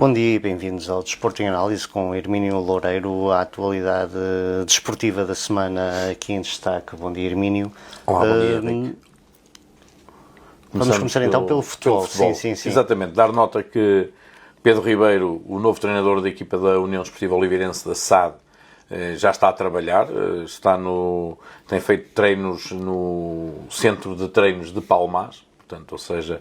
Bom dia e bem-vindos ao Desporto em Análise com Hermínio Loureiro, a atualidade desportiva da semana aqui em destaque. Bom dia, Hermínio. Olá, bom dia, Henrique. Vamos começar então pelo futebol. Sim. Exatamente, dar nota que Pedro Ribeiro, o novo treinador da equipa da União Desportiva Oliveirense da SAD, já está a trabalhar, tem feito treinos no centro de treinos de Palmas. Portanto, ou seja,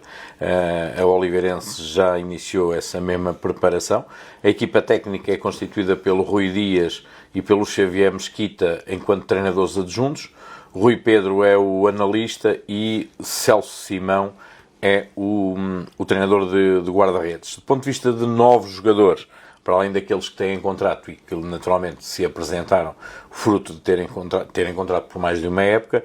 a Oliveirense já iniciou essa mesma preparação. A equipa técnica é constituída pelo Rui Dias e pelo Xavier Mesquita enquanto treinadores adjuntos. Rui Pedro é o analista e Celso Simão é o treinador de guarda-redes. Do ponto de vista de novos jogadores, para além daqueles que têm contrato e que naturalmente se apresentaram fruto de terem contrato por mais de uma época,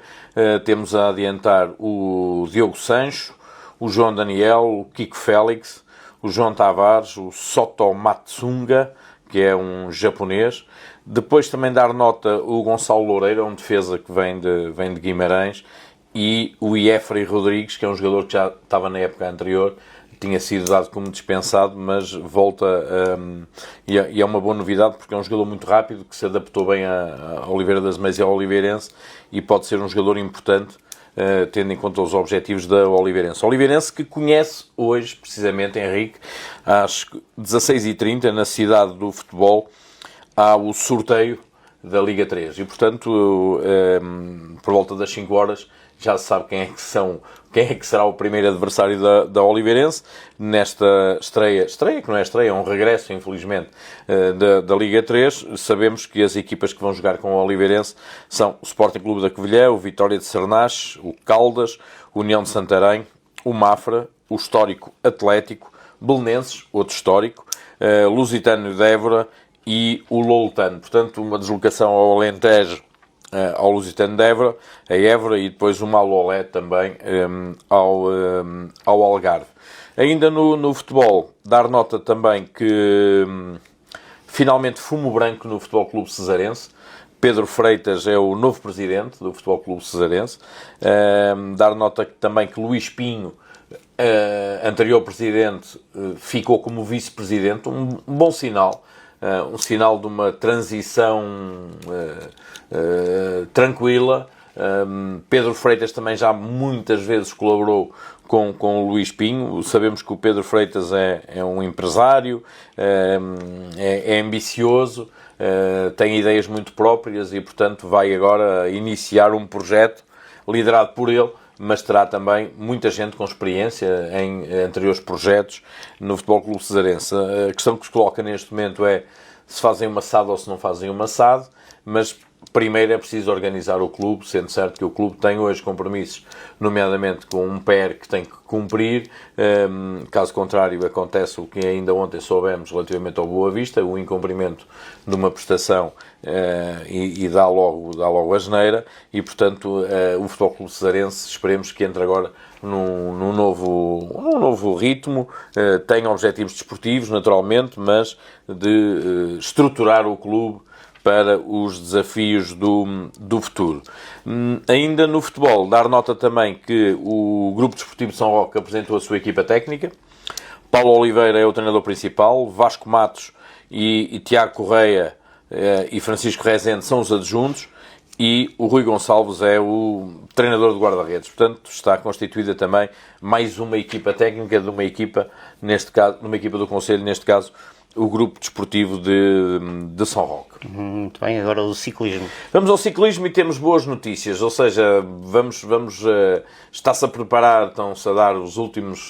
temos a adiantar o Diogo Sancho, o João Daniel, o Kiko Félix, o João Tavares, o Soto Matsunga, que é um japonês. Depois também dar nota o Gonçalo Loureiro, um defesa que vem de Guimarães, e o Iefrey Rodrigues, que é um jogador que já estava na época anterior, tinha sido dado como dispensado, mas volta e é uma boa novidade porque é um jogador muito rápido que se adaptou bem a Oliveira das Meias e ao Oliveirense e pode ser um jogador importante tendo em conta os objetivos da Oliveirense. Oliveirense que conhece hoje, precisamente, Henrique, às 16h30, na cidade do futebol, há o sorteio da Liga 3 e, portanto, por volta das 5 horas, já se sabe quem é que será o primeiro adversário da Oliveirense nesta estreia que não é estreia, é um regresso, infelizmente, da Liga 3. Sabemos que as equipas que vão jogar com o Oliveirense são o Sporting Clube da Covilhã, o Vitória de Sernaches, o Caldas, o União de Santarém, o Mafra, o Histórico Atlético, Belenenses, outro histórico, Lusitano de Évora e o Loutano. Portanto, uma deslocação ao Alentejo, ao Lusitano de Évora, a Évora, e depois uma Alolé também ao Algarve. Ainda no futebol, dar nota também que finalmente fumo branco no Futebol Clube Cesarense. Pedro Freitas é o novo presidente do Futebol Clube Cesarense. Dar nota também que Luís Pinho, anterior presidente, ficou como vice-presidente, um bom sinal. Um sinal de uma transição tranquila. Pedro Freitas também já muitas vezes colaborou com o Luís Pinho. Sabemos que o Pedro Freitas é um empresário, é ambicioso, tem ideias muito próprias e, portanto, vai agora iniciar um projeto liderado por ele, mas terá também muita gente com experiência em anteriores projetos no Futebol Clube Cesarense. A questão que se coloca neste momento é se fazem uma SAD ou se não fazem uma SAD, mas primeiro é preciso organizar o clube, sendo certo que o clube tem hoje compromissos, nomeadamente com um PER que tem que cumprir. Caso contrário, acontece o que ainda ontem soubemos relativamente ao Boa Vista, o incumprimento de uma prestação e dá logo a asneira, e portanto o Futebol Clube Cesarense esperemos que entre agora num novo ritmo, tem objetivos desportivos naturalmente, mas de estruturar o clube para os desafios do futuro. Ainda no futebol, dar nota também que o Grupo Desportivo de São Roque apresentou a sua equipa técnica. Paulo Oliveira é o treinador principal, Vasco Matos e Tiago Correia e Francisco Rezende são os adjuntos, e o Rui Gonçalves é o treinador de guarda-redes. Portanto, está constituída também mais uma equipa técnica de uma equipa, neste caso, numa equipa do Conselho, neste caso, o Grupo Desportivo de São Roque. Muito bem, agora o ciclismo. Vamos ao ciclismo e temos boas notícias, ou seja, está-se a preparar, estão-se a dar os últimos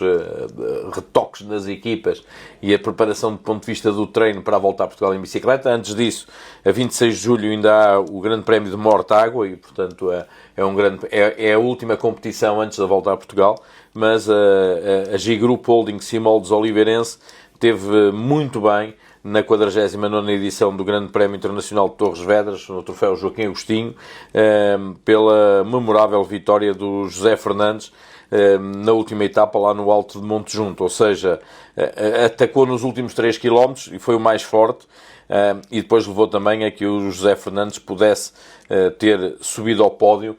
retoques nas equipas e a preparação do ponto de vista do treino para a volta a Portugal em bicicleta. Antes disso, a 26 de julho ainda há o Grande Prémio de Mortágua e, portanto, é a última competição antes da volta a Portugal, mas a G-Group Holding Simoldes Oliveirense teve muito bem na 49ª edição do Grande Prémio Internacional de Torres Vedras, no troféu Joaquim Agostinho, pela memorável vitória do José Fernandes na última etapa lá no Alto de Monte Junto, ou seja, atacou nos últimos 3 km e foi o mais forte, e depois levou também a que o José Fernandes pudesse ter subido ao pódio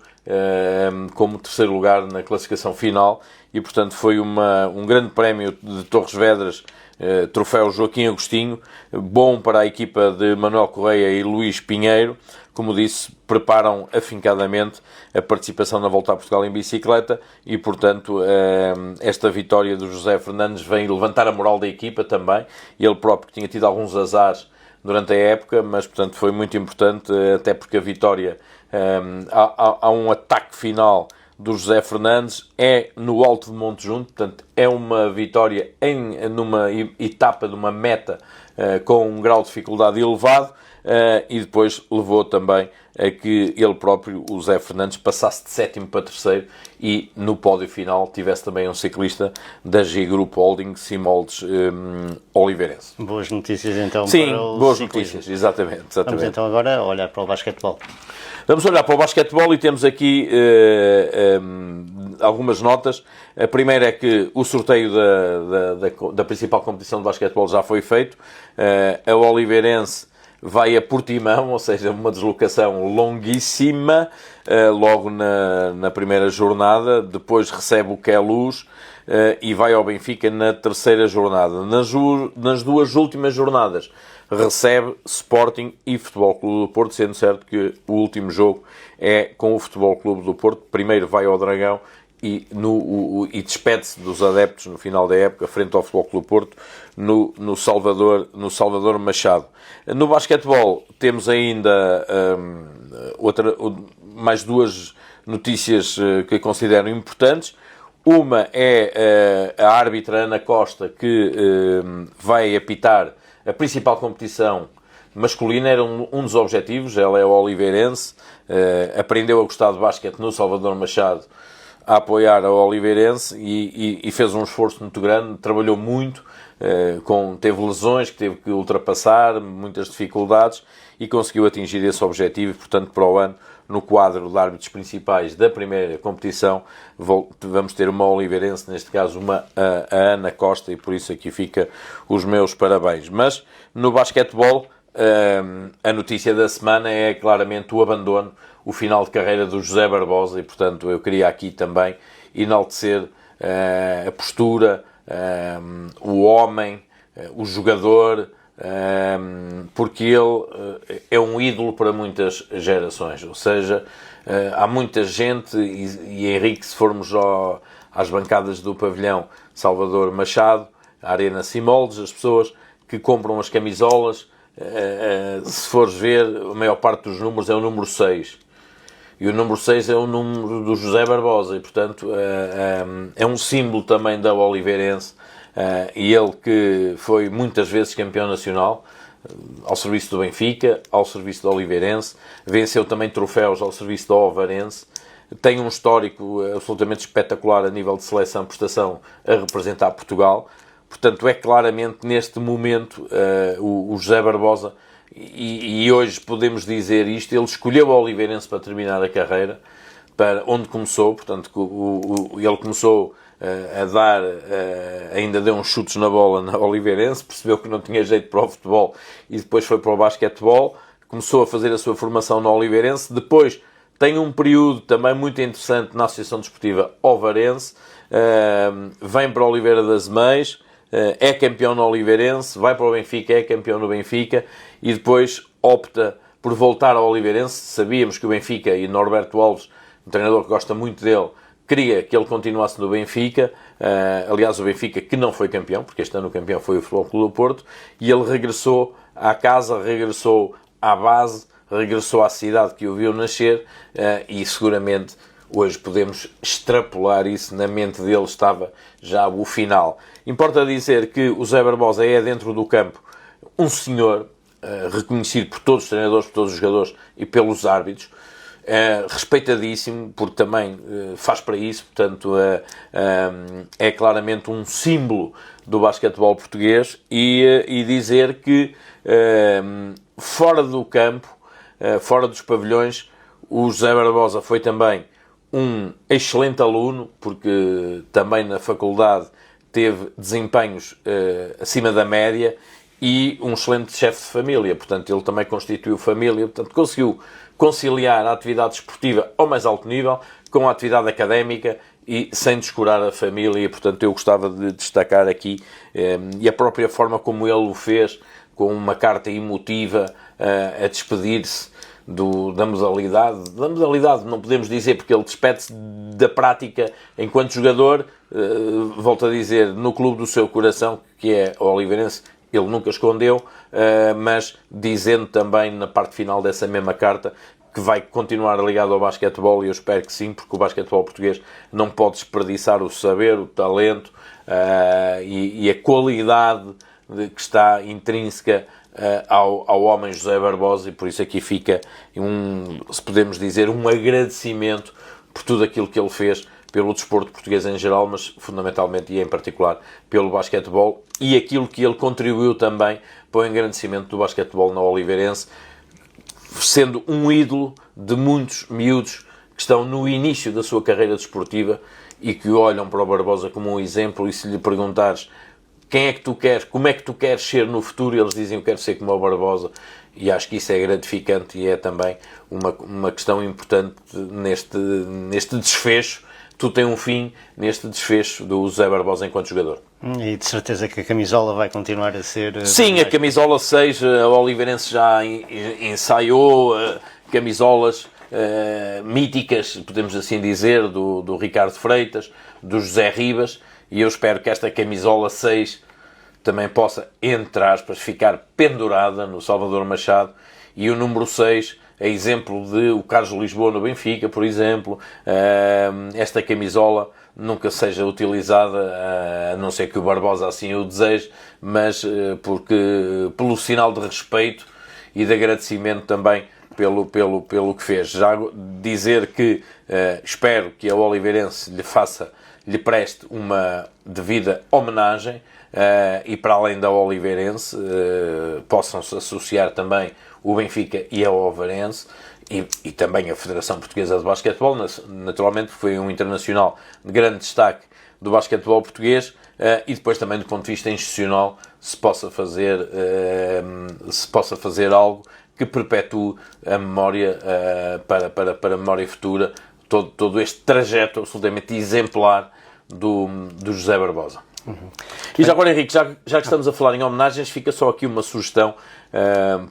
como terceiro lugar na classificação final, e portanto foi um grande prémio de Torres Vedras troféu Joaquim Agostinho, bom para a equipa de Manuel Correia e Luís Pinheiro. Como disse, preparam afincadamente a participação na Volta a Portugal em bicicleta e, portanto, esta vitória do José Fernandes vem levantar a moral da equipa também. Ele próprio tinha tido alguns azares durante a época, mas, portanto, foi muito importante, até porque a vitória, há um ataque final do José Fernandes, é no alto de Monte Junto, portanto, é uma vitória numa etapa de uma meta com um grau de dificuldade elevado. E depois levou também a que ele próprio, o José Fernandes, passasse de 7º para 3º e no pódio final tivesse também um ciclista da G Group Holding, Simoldes Oliveirense. Boas notícias então. Sim, para o boas ciclismo. notícias, exatamente. Vamos então agora olhar para o basquetebol. Vamos olhar para o basquetebol e temos aqui algumas notas. A primeira é que o sorteio da principal competição de basquetebol já foi feito. A Oliveirense vai a Portimão, ou seja, uma deslocação longuíssima, logo na primeira jornada. Depois recebe o Queluz e vai ao Benfica na terceira jornada. Nas duas últimas jornadas recebe Sporting e Futebol Clube do Porto, sendo certo que o último jogo é com o Futebol Clube do Porto. Primeiro vai ao Dragão e despede-se dos adeptos no final da época, frente ao Futebol Clube do Porto, no Salvador Machado. No basquetebol temos ainda mais duas notícias que considero importantes. Uma é a árbitra Ana Costa, que vai apitar a principal competição masculina. Era um dos objetivos. Ela é oliveirense, aprendeu a gostar de basquete no Salvador Machado, a apoiar a Oliveirense e fez um esforço muito grande, trabalhou muito, teve lesões que teve que ultrapassar, muitas dificuldades, e conseguiu atingir esse objetivo. Portanto, para o ano, no quadro de árbitros principais da primeira competição, vamos ter uma oliveirense, neste caso a Ana Costa, e por isso aqui fica os meus parabéns. Mas no basquetebol, a notícia da semana é claramente o abandono, o final de carreira do José Barbosa, e portanto eu queria aqui também enaltecer a postura, o homem, o jogador, porque ele é um ídolo para muitas gerações. Ou seja, há muita gente, e Henrique, se formos às bancadas do pavilhão Salvador Machado, a Arena Simoldes, as pessoas que compram as camisolas, se fores ver, a maior parte dos números é o número 6. E o número 6 é o número do José Barbosa, e portanto é um símbolo também da Oliveirense, e ele que foi muitas vezes campeão nacional, ao serviço do Benfica, ao serviço da Oliveirense, venceu também troféus ao serviço da Ovarense, tem um histórico absolutamente espetacular a nível de seleção-prestação a representar Portugal. Portanto, é claramente neste momento o José Barbosa, e hoje podemos dizer isto, ele escolheu a Oliveirense para terminar a carreira, para onde começou. Portanto, ele começou a dar, ainda deu uns chutes na bola na Oliveirense, percebeu que não tinha jeito para o futebol e depois foi para o basquetebol, começou a fazer a sua formação na Oliveirense, depois tem um período também muito interessante na Associação Desportiva Ovarense, vem para Oliveira das Meias, é campeão no Oliveirense, vai para o Benfica, é campeão no Benfica, e depois opta por voltar ao Oliveirense. Sabíamos que o Benfica, e Norberto Alves, um treinador que gosta muito dele, queria que ele continuasse no Benfica. Aliás, o Benfica que não foi campeão, porque este ano o campeão foi o Futebol Clube do Porto, e ele regressou à casa, regressou à base, regressou à cidade que o viu nascer, e seguramente hoje podemos extrapolar isso, na mente dele estava já o final. Importa dizer que o Zé Barbosa é, dentro do campo, um senhor reconhecido por todos os treinadores, por todos os jogadores e pelos árbitros, respeitadíssimo, porque também faz para isso. Portanto, é claramente um símbolo do basquetebol português, e dizer que fora do campo, fora dos pavilhões, o José Barbosa foi também um excelente aluno, porque também na faculdade teve desempenhos acima da média, e um excelente chefe de família. Portanto, ele também constituiu família, portanto, conseguiu conciliar a atividade esportiva ao mais alto nível com a atividade académica, e sem descurar a família, e portanto eu gostava de destacar aqui, e a própria forma como ele o fez, com uma carta emotiva a despedir-se da modalidade não podemos dizer, porque ele despede-se da prática enquanto jogador, volto a dizer, no clube do seu coração, que é o Oliveirense. Ele nunca escondeu, mas dizendo também na parte final dessa mesma carta que vai continuar ligado ao basquetebol, e eu espero que sim, porque o basquetebol português não pode desperdiçar o saber, o talento e a qualidade que está intrínseca ao homem José Barbosa, e por isso aqui fica, se podemos dizer, um agradecimento por tudo aquilo que ele fez pelo desporto português em geral, mas fundamentalmente e em particular pelo basquetebol, e aquilo que ele contribuiu também para o engrandecimento do basquetebol na Oliveirense, sendo um ídolo de muitos miúdos que estão no início da sua carreira desportiva e que olham para o Barbosa como um exemplo, e se lhe perguntares quem é que tu queres, como é que tu queres ser no futuro, eles dizem eu quero ser como o Barbosa, e acho que isso é gratificante e é também uma questão importante neste desfecho. Tudo tem um fim neste desfecho do José Barbosa enquanto jogador. E de certeza que a camisola vai continuar a ser... Sim, a camisola 6, a Oliveirense já ensaiou camisolas míticas, podemos assim dizer, do Ricardo Freitas, do José Ribas, e eu espero que esta camisola 6 também possa, entre aspas, ficar pendurada no Salvador Machado, e o número 6... a exemplo de o Carlos Lisboa no Benfica, por exemplo, esta camisola nunca seja utilizada, a não ser que o Barbosa assim o deseje, mas pelo sinal de respeito e de agradecimento também pelo que fez. Já dizer que espero que a Oliveirense lhe preste uma devida homenagem, e para além da Oliveirense possam-se associar também o Benfica e a Ovarense, e também a Federação Portuguesa de Basquetebol, naturalmente foi um internacional de grande destaque do basquetebol português, e depois também do ponto de vista institucional se possa fazer algo que perpetue a memória para a memória futura, todo este trajeto absolutamente exemplar do José Barbosa. E já agora, Henrique, já que estamos a falar em homenagens, fica só aqui uma sugestão,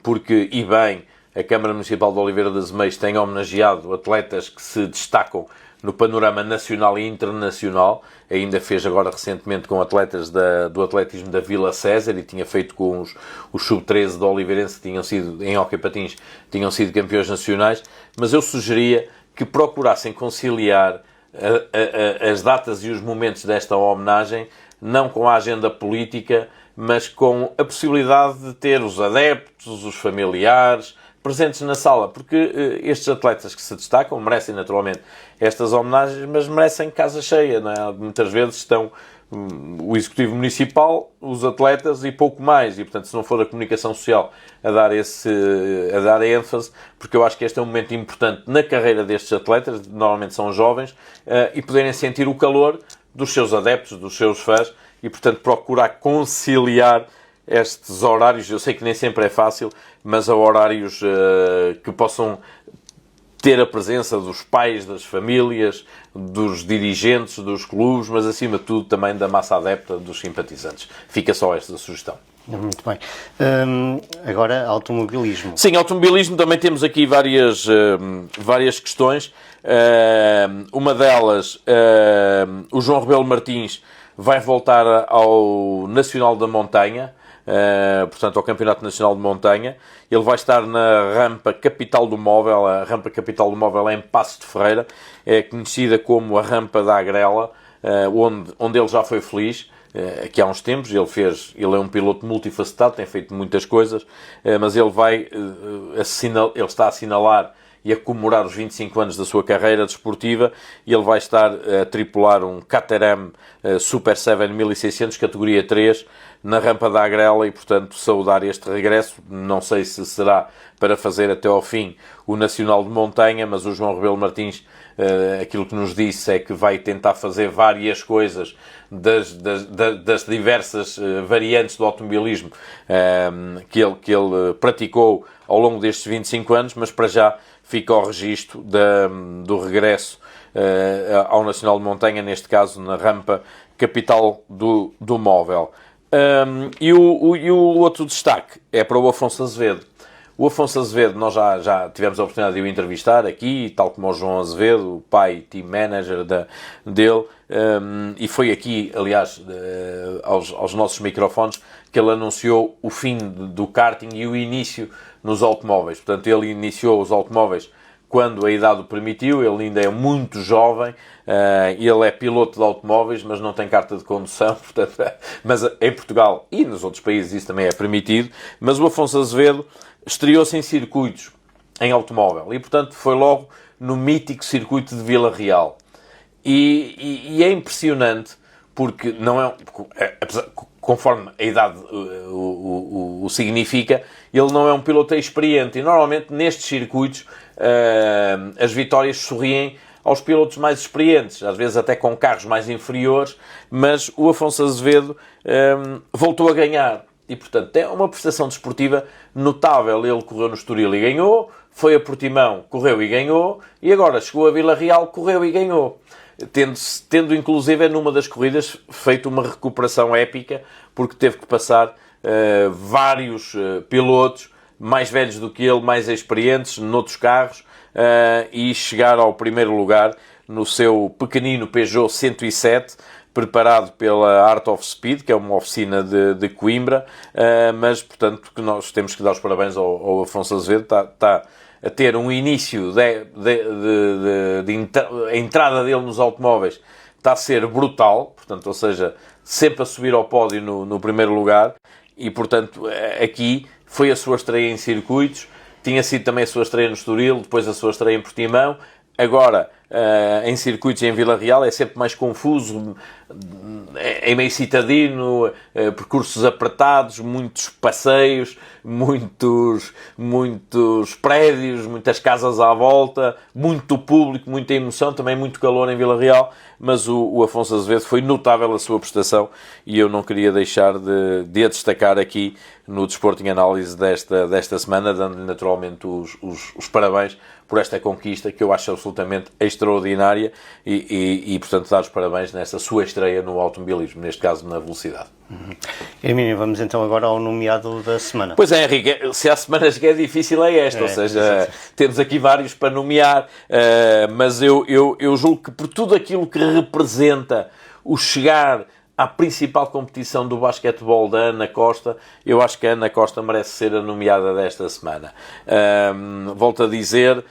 porque, e bem, a Câmara Municipal de Oliveira das Meias tem homenageado atletas que se destacam no panorama nacional e internacional. Ainda fez agora recentemente com atletas do atletismo da Vila César, e tinha feito com os sub-13 do Oliveirense, que tinham sido, em hóquei patins, tinham sido campeões nacionais. Mas eu sugeria que procurassem conciliar as datas e os momentos desta homenagem, não com a agenda política, mas com a possibilidade de ter os adeptos, os familiares presentes na sala, porque estes atletas que se destacam merecem naturalmente estas homenagens, mas merecem casa cheia, não é? Muitas vezes estão o Executivo Municipal, os atletas e pouco mais, e portanto se não for a comunicação social a dar ênfase, porque eu acho que este é um momento importante na carreira destes atletas, normalmente são jovens, e poderem sentir o calor dos seus adeptos, dos seus fãs, e portanto procurar conciliar estes horários. Eu sei que nem sempre é fácil, mas a horários que possam ter a presença dos pais, das famílias, dos dirigentes, dos clubes, mas acima de tudo também da massa adepta, dos simpatizantes. Fica só esta sugestão. Muito bem. Agora, automobilismo. Sim, automobilismo também temos aqui várias questões. Uma delas, o João Rebelo Martins vai voltar ao Nacional da Montanha, portanto ao Campeonato Nacional de Montanha. Ele vai estar na rampa Capital do Móvel. A rampa Capital do Móvel é em Passos de Ferreira, é conhecida como a rampa da Agrela, onde ele já foi feliz. Aqui há uns tempos, ele é um piloto multifacetado, tem feito muitas coisas, mas ele está a assinalar e a comemorar os 25 anos da sua carreira desportiva, e ele vai estar a tripular um Caterham Super 7 1600, categoria 3, na rampa da Agrela, e portanto saudar este regresso. Não sei se será para fazer até ao fim o Nacional de Montanha, mas o João Rebelo Martins, aquilo que nos disse é que vai tentar fazer várias coisas das diversas variantes do automobilismo que ele praticou ao longo destes 25 anos, mas para já fica o registro do regresso ao Nacional de Montanha, neste caso na rampa capital do móvel. E o outro destaque é para o Afonso Azevedo. O Afonso Azevedo, nós já tivemos a oportunidade de o entrevistar aqui, tal como o João Azevedo, o pai team manager dele, e foi aqui, aliás, aos nossos microfones, que ele anunciou o fim do karting e o início nos automóveis. Portanto, ele iniciou os automóveis quando a idade o permitiu, ele ainda é muito jovem, ele é piloto de automóveis, mas não tem carta de condução, portanto, mas em Portugal e nos outros países isso também é permitido, mas o Afonso Azevedo estreou-se em circuitos, em automóvel, e portanto foi logo no mítico circuito de Vila Real. E é impressionante, porque não é, conforme a idade o significa, ele não é um piloto experiente, e normalmente nestes circuitos as vitórias sorriem aos pilotos mais experientes, às vezes até com carros mais inferiores, mas o Afonso Azevedo voltou a ganhar. E, portanto, é uma prestação desportiva notável. Ele correu no Estoril e ganhou, foi a Portimão, correu e ganhou, e agora chegou a Vila Real, correu e ganhou. Tendo inclusive, numa das corridas, feito uma recuperação épica, porque teve que passar vários pilotos, mais velhos do que ele, mais experientes, noutros carros, e chegar ao primeiro lugar no seu pequenino Peugeot 107, preparado pela Art of Speed, que é uma oficina de Coimbra, mas, portanto, que nós temos que dar os parabéns ao Afonso Azevedo, está a ter um início a entrada dele nos automóveis está a ser brutal, portanto, ou seja, sempre a subir ao pódio no primeiro lugar, e, portanto, aqui foi a sua estreia em circuitos, tinha sido também a sua estreia no Estoril, depois a sua estreia em Portimão. Agora, em circuitos em Vila Real, é sempre mais confuso, é meio citadino, percursos apertados, muitos passeios, muitos prédios, muitas casas à volta, muito público, muita emoção, também muito calor em Vila Real, mas o Afonso Azevedo foi notável a sua prestação, e eu não queria deixar de a destacar aqui no Desporto em Análise desta semana, dando-lhe naturalmente os parabéns por esta conquista, que eu acho absolutamente extraordinária, e portanto, dar os parabéns nesta sua estreia no automobilismo, neste caso na velocidade. Hermínio, vamos então agora ao nomeado da semana. Pois é, Henrique, se há semanas que é difícil é esta, ou seja, temos aqui vários para nomear, mas eu julgo que por tudo aquilo que representa o chegar à principal competição do basquetebol da Ana Costa, eu acho que a Ana Costa merece ser a nomeada desta semana. Volto a dizer,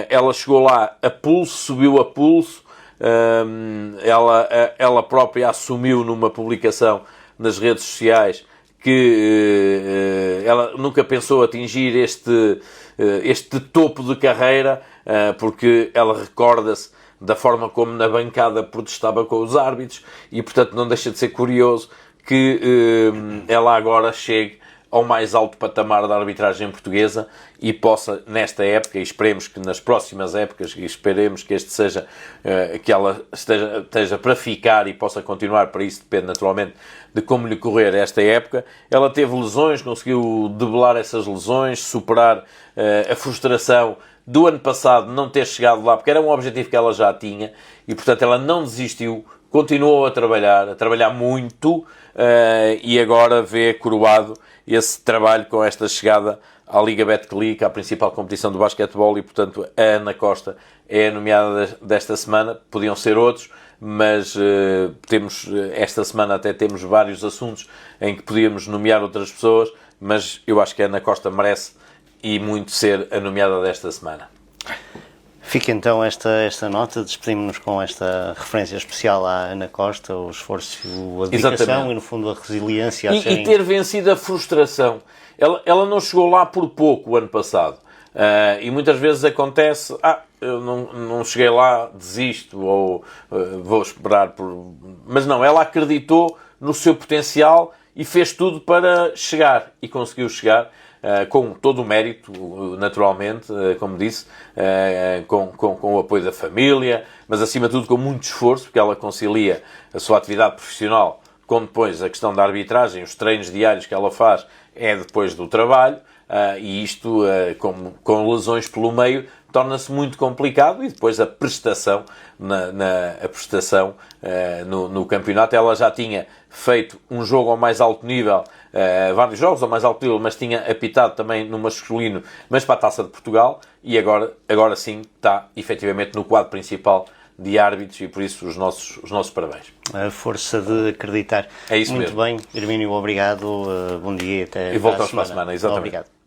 ela chegou lá a pulso, subiu a pulso, ela própria assumiu numa publicação nas redes sociais que ela nunca pensou atingir este topo de carreira, porque ela recorda-se da forma como na bancada protestava com os árbitros, e portanto não deixa de ser curioso que ela agora chegue ao mais alto patamar da arbitragem portuguesa e possa, nesta época, e esperemos que nas próximas épocas, e esperemos que este seja, que ela esteja para ficar e possa continuar, para isso depende naturalmente de como lhe correr esta época. Ela teve lesões, conseguiu debelar essas lesões, superar a frustração do ano passado não ter chegado lá, porque era um objetivo que ela já tinha, e portanto ela não desistiu, continuou a trabalhar muito, e agora vê coroado esse trabalho com esta chegada à Liga Betclic, à principal competição do basquetebol, e portanto a Ana Costa é a nomeada desta semana. Podiam ser outros, mas esta semana até temos vários assuntos em que podíamos nomear outras pessoas, mas eu acho que a Ana Costa merece e muito ser a nomeada desta semana. Fica então esta nota, despedimos-nos com esta referência especial à Ana Costa, o esforço, a dedicação. Exatamente. E no fundo a resiliência. E ter vencido a frustração. Ela não chegou lá por pouco o ano passado. E muitas vezes acontece, eu não cheguei lá, desisto, ou vou esperar por... Mas não, ela acreditou no seu potencial e fez tudo para chegar, e conseguiu chegar. Com todo o mérito, naturalmente, como disse, com o apoio da família, mas acima de tudo com muito esforço, porque ela concilia a sua atividade profissional com depois a questão da arbitragem, os treinos diários que ela faz é depois do trabalho, e isto, com lesões pelo meio, torna-se muito complicado. E depois a prestação no campeonato, ela já tinha feito um jogo ao mais alto nível, vários jogos ao mais alto nível, mas tinha apitado também no masculino, mas para a Taça de Portugal, e agora sim está efetivamente no quadro principal de árbitros, e por isso os nossos parabéns. A força de acreditar. É isso muito mesmo. Bem, Hermínio, obrigado, bom dia, até e voltamos para a semana, exatamente. Obrigado.